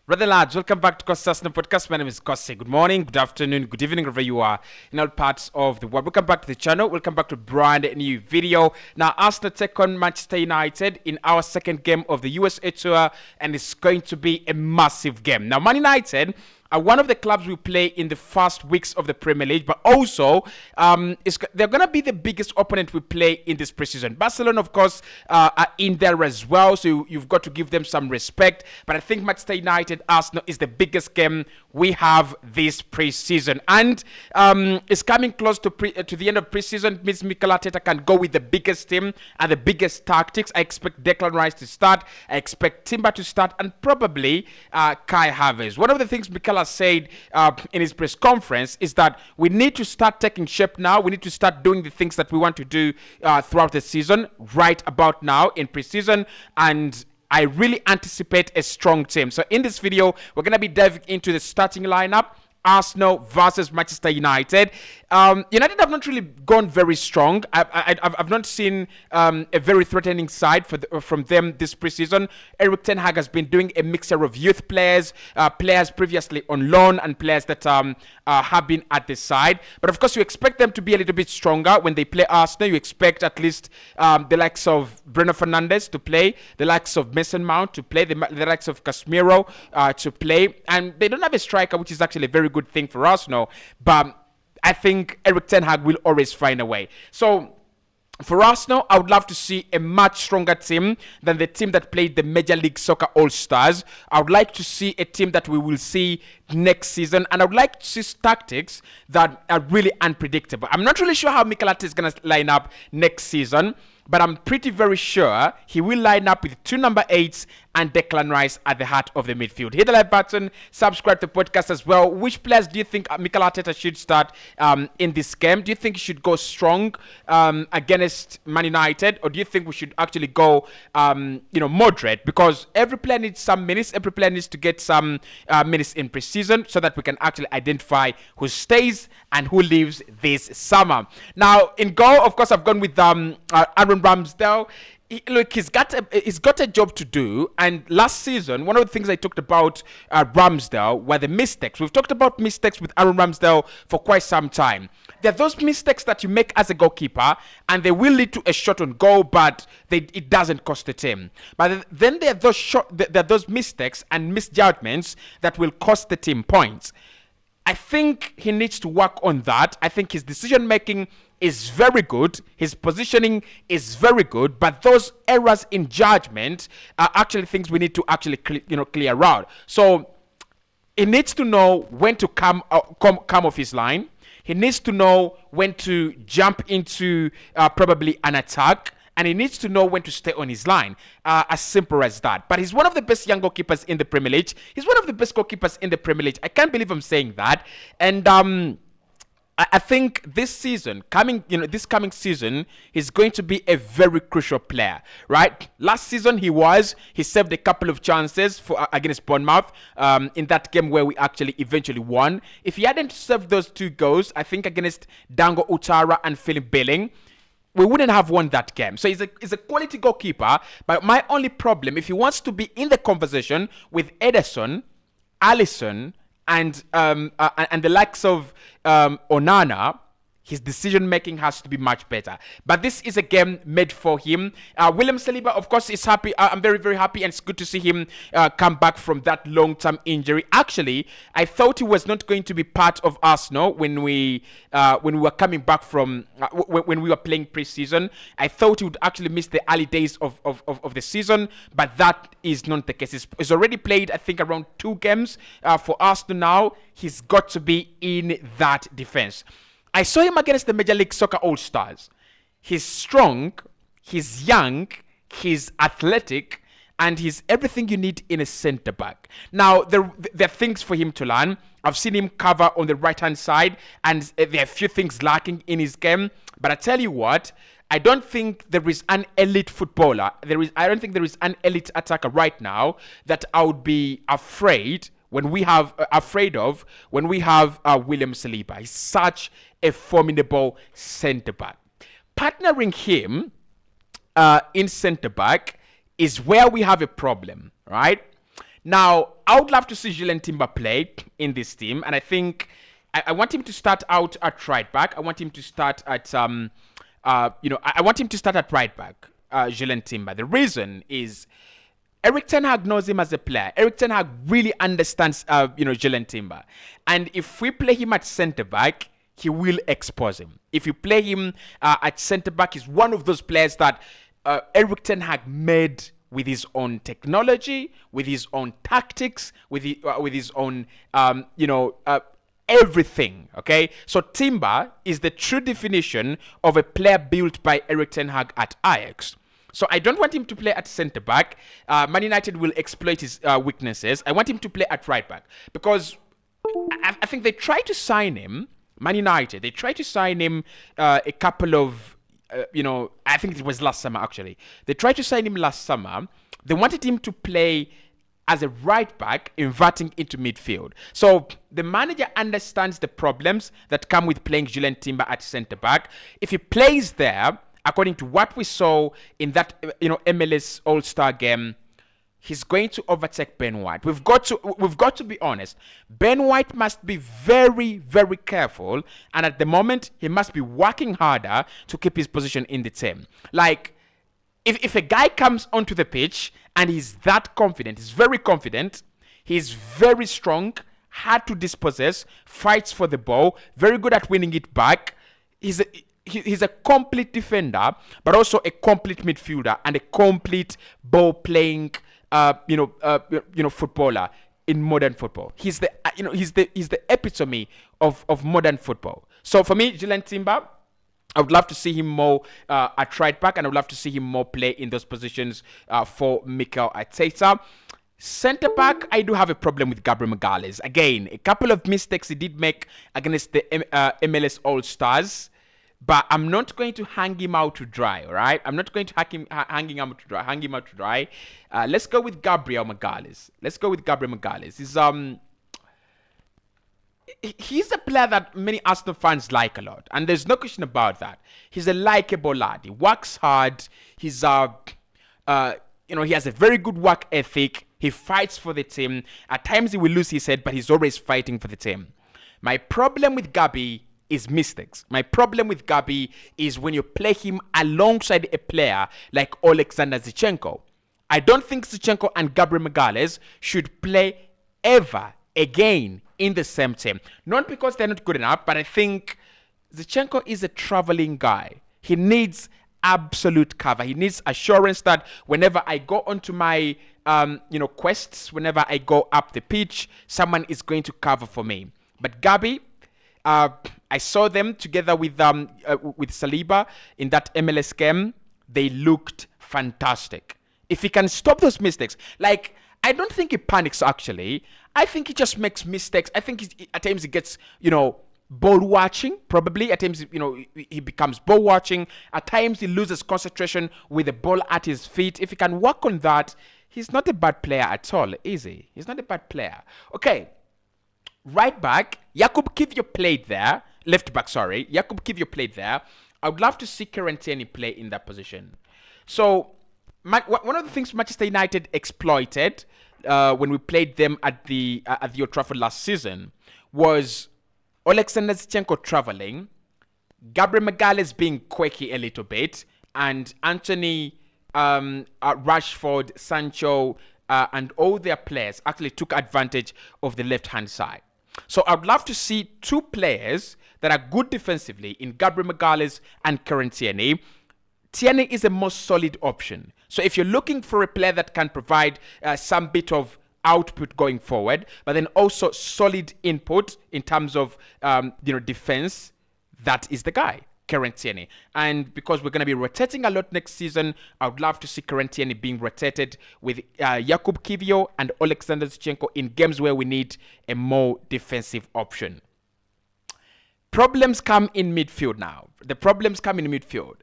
Brother lads, welcome back to Cossy Podcast. My name is Cossy. Good morning, good afternoon, good evening, wherever you are in all parts of the world. Welcome back to the channel. Welcome back to a brand new video. Now, Arsenal take on Manchester United in our second game of the USA Tour, and it's going to be a massive game. Now, Man United are one of the clubs we play in the first weeks of the Premier League, but also they're going to be the biggest opponent we play in this preseason. Barcelona, of course, are in there as well, so you've got to give them some respect. But I think Manchester United Arsenal is the biggest game we have this preseason, and it's coming close to the end of preseason. Means Mikel Arteta can go with the biggest team and the biggest tactics. I expect Declan Rice to start. I expect Timber to start, and probably Kai Havertz. One of the things Mikel has said in his press conference is that we need to start taking shape now. We need to start doing the things that we want to do throughout the season, right about now in preseason, and I really anticipate a strong team. So in this video, we're going to be diving into the starting lineup. Arsenal versus Manchester United. United have not really gone very strong. I've not seen a very threatening side from them this preseason. Erik ten Hag has been doing a mixture of youth players, players previously on loan, and players that have been at the side. But of course, you expect them to be a little bit stronger when they play Arsenal. You expect at least the likes of Bruno Fernandes to play, the likes of Mason Mount to play, the likes of Casemiro to play. And they don't have a striker, which is actually a very good thing for Arsenal, but I think Erik ten Hag will always find a way. So for Arsenal, I would love to see a much stronger team than the team that played the Major League Soccer All-Stars. I would like to see a team that we will see next season, and I would like to see tactics that are really unpredictable. I'm not really sure how Mikel Arteta is going to line up next season, but I'm pretty very sure he will line up with 2 number 8s and Declan Rice at the heart of the midfield. Hit the like button, subscribe to the podcast as well. Which players do you think Mikel Arteta should start in this game? Do you think he should go strong against Man United, or do you think we should actually go moderate? Because every player needs some minutes. Every player needs to get some minutes in preseason so that we can actually identify who stays and who leaves this summer. Now, in goal, of course, I've gone with Aaron Ramsdale. He's got a job to do, and last season, one of the things I talked about Ramsdale were the mistakes. We've talked about mistakes with Aaron Ramsdale for quite some time. There are those mistakes that you make as a goalkeeper, and they will lead to a shot on goal, but it doesn't cost the team. But then there are those mistakes and misjudgments that will cost the team points. I think he needs to work on that. I think his decision making is very good. His positioning is very good, but those errors in judgment are actually things we need to actually clear out. So he needs to know when to come off his line. He needs to know when to jump into probably an attack. And he needs to know when to stay on his line. As simple as that. But he's one of the best young goalkeepers in the Premier League. He's one of the best goalkeepers in the Premier League. I can't believe I'm saying that. And I think this season, this coming season, he's going to be a very crucial player, right? Last season he saved a couple of chances against Bournemouth in that game where we actually eventually won. If he hadn't saved those 2 goals, I think against Dango Utara and Philip Billing, we wouldn't have won that game. So he's a quality goalkeeper, but my only problem, if he wants to be in the conversation with Ederson, Alisson, and the likes of Onana, his decision-making has to be much better. But this is a game made for him. William Saliba, of course, is happy. I'm very, very happy, and it's good to see him come back from that long-term injury. Actually, I thought he was not going to be part of Arsenal when we were coming back from when we were playing pre-season. I thought he would actually miss the early days of the season, but that is not the case. He's already played, I think, around 2 games for Arsenal now. He's got to be in that defense. I saw him against the Major League Soccer All-Stars. He's strong, he's young, he's athletic, and he's everything you need in a centre-back. Now, there are things for him to learn. I've seen him cover on the right-hand side, and there are a few things lacking in his game. But I tell you what, I don't think there is an elite footballer. I don't think there is an elite attacker right now that I would be afraid when we have William Saliba. He's such a formidable centre-back. Partnering him in centre-back is where we have a problem, right? Now, I would love to see Julian Timber play in this team, and I think I want him to start out at right back. I want him to start at I want him to start at right back, Julian Timber. The reason is Eric Ten Hag knows him as a player. Eric Ten Hag really understands Julian Timber, and if we play him at centre back, he will expose him. If you play him at centre back, he's one of those players that Eric Ten Hag made with his own technology, with his own tactics, with his own, everything. Okay, so Timber is the true definition of a player built by Eric Ten Hag at Ajax. So I don't want him to play at centre back. Man United will exploit his weaknesses. I want him to play at right back because I think they tried to sign him. Man United, they tried to sign him a couple of. I think it was last summer actually. They tried to sign him last summer. They wanted him to play as a right back, inverting into midfield. So the manager understands the problems that come with playing Julian Timber at centre back. If he plays there, according to what we saw in that MLS All-Star game, he's going to overtake Ben White. We've got to be honest. Ben White must be very, very careful, and at the moment, he must be working harder to keep his position in the team. Like, if a guy comes onto the pitch and he's that confident, he's very confident, he's very strong, hard to dispossess, fights for the ball, very good at winning it back. He's a complete defender, but also a complete midfielder and a complete ball-playing footballer in modern football. He's the epitome of modern football. So for me, Julian Timber, I would love to see him more at right back, and I would love to see him more play in those positions for Mikel Arteta. Centre back, I do have a problem with Gabriel Jesus. Again, a couple of mistakes he did make against the MLS All-Stars. But I'm not going to hang him out to dry, all right? I'm not going to hang him out to dry. Let's go with Gabriel Jesus. He's a player that many Arsenal fans like a lot, and there's no question about that. He's a likable lad. He works hard. He's he has a very good work ethic. He fights for the team. At times he will lose his head, but he's always fighting for the team. My problem with Gabi is mistakes. My problem with Gabi is when you play him alongside a player like Alexander Zinchenko. I don't think Zinchenko and Gabriel Jesus should play ever again in the same team. Not because they're not good enough, but I think Zinchenko is a traveling guy. He needs absolute cover. He needs assurance that whenever I go onto my quests, whenever I go up the pitch, someone is going to cover for me. But Gabi, I saw them together with Saliba in that MLS game. They looked fantastic. If he can stop those mistakes, like, I don't think he panics actually. I think he just makes mistakes. I think at times he gets, ball watching, probably. At times, he becomes ball watching. At times he loses concentration with the ball at his feet. If he can work on that, he's not a bad player at all, is he? He's not a bad player. Okay. Right back, Jakub Kiwior played there. Left back, sorry. Jakub Kiwior played there. I would love to see Kieran Tierney play in that position. So, one of the things Manchester United exploited when we played them at the Old Trafford last season was Alexander Zinchenko traveling, Gabriel Jesus being quirky a little bit, and Anthony, Rashford, Sancho, and all their players actually took advantage of the left-hand side. So I'd love to see two players that are good defensively in Gabriel Jesus and Kieran Tierney. Tierney is a more solid option. So if you're looking for a player that can provide some bit of output going forward, but then also solid input in terms of defense, that is the guy, Kieran Tierney. And because we're going to be rotating a lot next season, I would love to see Kieran Tierney being rotated with Jakub Kiwior and Alexander Zinchenko in games where we need a more defensive option. Problems come in midfield now. The problems come in midfield.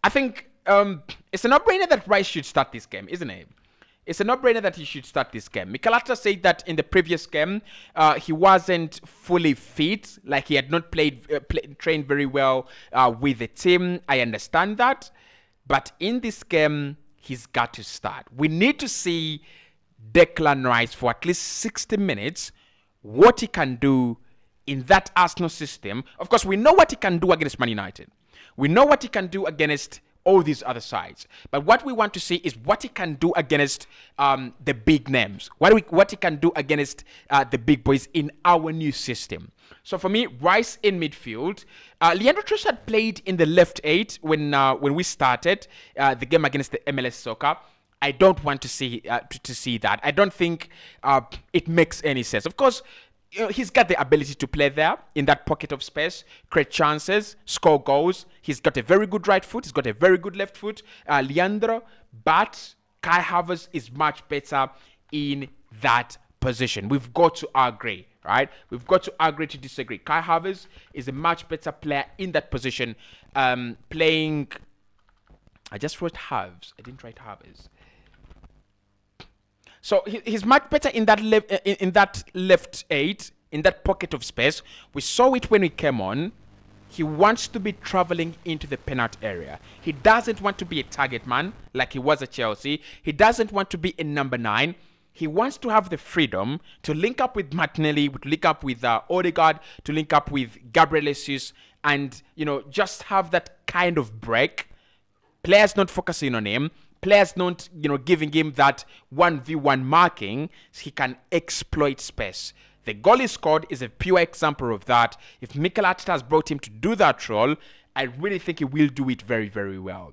I think it's a no-brainer that Rice should start this game, isn't it? It's a no-brainer that he should start this game. Mikel Arteta said that in the previous game, he wasn't fully fit, like he had not trained very well with the team. I understand that. But in this game, he's got to start. We need to see Declan Rice for at least 60 minutes, what he can do in that Arsenal system. Of course, we know what he can do against Man United. We know what he can do against all these other sides. But what we want to see is what he can do against the big names. What he can do against the big boys in our new system. So for me, Rice in midfield. Leandro Trossard played in the left 8 when we started the game against the MLS Soccer. I don't want to see that. I don't think it makes any sense. Of course, he's got the ability to play there in that pocket of space, create chances, score goals. He's got a very good right foot. He's got a very good left foot, Leandro. But Kai Havertz is much better in that position. We've got to agree, right? We've got to agree to disagree. Kai Havertz is a much better player in that position, playing. I just wrote halves. I didn't write Havertz. So he's much better in that left 8, in that pocket of space. We saw it when he came on. He wants to be traveling into the penalty area. He doesn't want to be a target man like he was at Chelsea. He doesn't want to be a number 9. He wants to have the freedom to link up with Martinelli, to link up with Odegaard, to link up with Gabriel Jesus, and just have that kind of break. Players not focusing on him. Players not, giving him that 1v1 marking, so he can exploit space. The goal he scored is a pure example of that. If Mikel Arteta has brought him to do that role, I really think he will do it very, very well.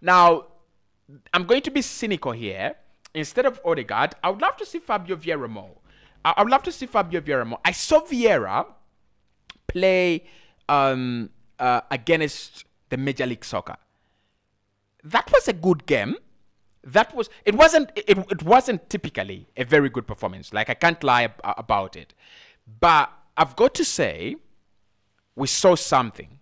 Now, I'm going to be cynical here. Instead of Odegaard, I would love to see Fabio Vieira more. I would love to see Fabio Vieira more. I saw Vieira play against the Major League Soccer. That was a good game. It wasn't typically a very good performance. Like, I can't lie about it. But I've got to say, we saw something,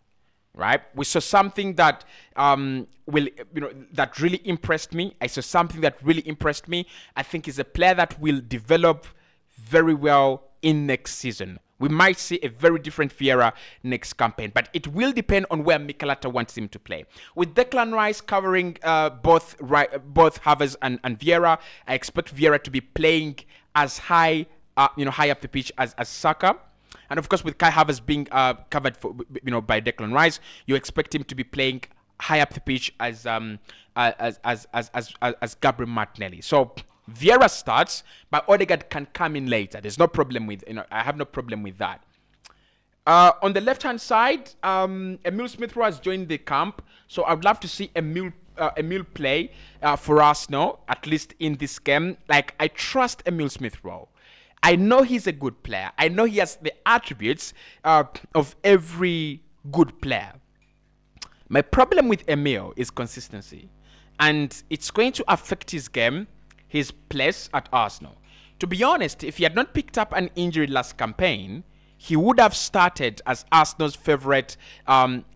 right? We saw something that that really impressed me. I saw something that really impressed me. I think he's a player that will develop very well in next season. We might see a very different Vieira next campaign, but it will depend on where Mikel Arteta wants him to play. With Declan Rice covering both Havertz and Vieira, I expect Vieira to be playing as high up the pitch as Saka. And of course, with Kai Havertz being covered by Declan Rice, you expect him to be playing high up the pitch as Gabriel Martinelli. So Vieira starts, but Odegaard can come in later. There's no problem with, I have no problem with that. On the left-hand side, Emile Smith-Rowe has joined the camp, so I'd love to see Emile play for Arsenal, at least in this game. Like, I trust Emile Smith-Rowe. I know he's a good player. I know he has the attributes of every good player. My problem with Emile is consistency, and it's going to affect his game, his place at Arsenal. To be honest, if he had not picked up an injury last campaign, he would have started as Arsenal's favorite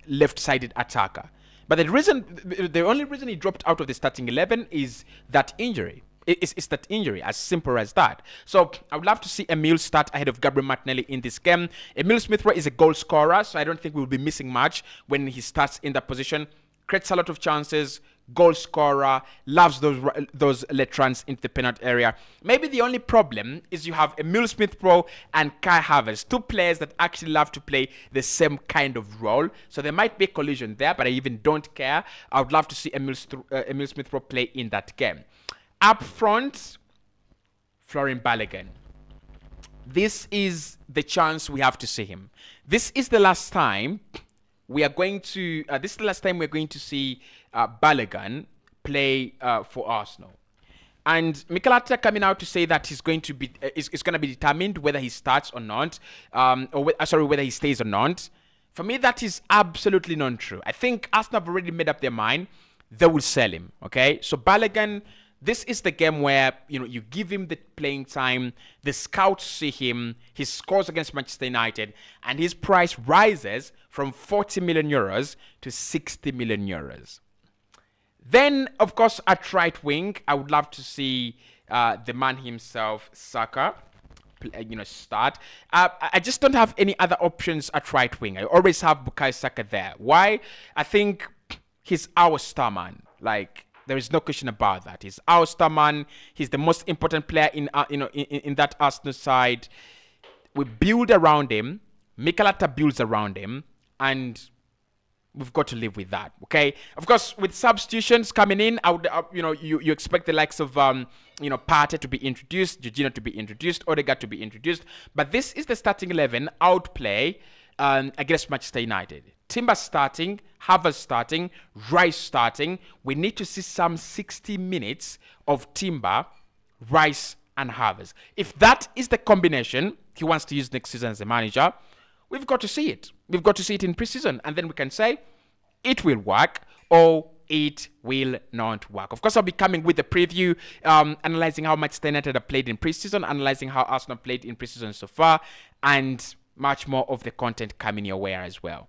left-sided attacker. But the only reason he dropped out of the starting 11 is that injury. It's that injury, as simple as that. So I would love to see Emile start ahead of Gabriel Martinelli in this game. Emile Smith-Rowe is a goal scorer, so I don't think we'll be missing much when he starts in that position. Creates a lot of chances, goal scorer, loves those let runs into the penalty area. Maybe the only problem is you have Emile Smith-Rowe and Kai Havertz, two players that actually love to play the same kind of role. So there might be a collision there, but I even don't care. I would love to see Emile Smith-Rowe play in that game. Up front, Florian Balogun. This is the chance we have to see him. This is the last time we are going to. This is the last time we're going to see Balogun play for Arsenal. And Mikel Arteta coming out to say that he's going to be is going to be determined whether he starts or not, whether he stays or not. For me, that is absolutely not true. I think Arsenal have already made up their mind. They will sell him. Okay, so Balogun. This is the game where you give him the playing time, the scouts see him, he scores against Manchester United, and his price rises from 40 million euros to 60 million euros. Then, of course, at right wing, I would love to see the man himself, Saka, start. I just don't have any other options at right wing. I always have Bukayo Saka there. Why? I think he's our star man. Like, There is no question about that. He's our star man. He's the most important player in in that Arsenal side. We build around him. Mikel Arteta builds around him, and we've got to live with that. Okay. Of course, with substitutions coming in, I would you expect the likes of Partey to be introduced, Jorginho to be introduced, Odegaard to be introduced. But this is the starting 11 outplay against Manchester United. Timber starting, Havertz starting, Rice starting. We need to see some 60 minutes of Timber, Rice, and Havertz. If that is the combination he wants to use next season as a manager, we've got to see it. We've got to see it in preseason, and then we can say it will work or it will not work. Of course, I'll be coming with a preview, analyzing how Manchester United have played in preseason, analyzing how Arsenal played in preseason so far, and much more of the content coming your way as well.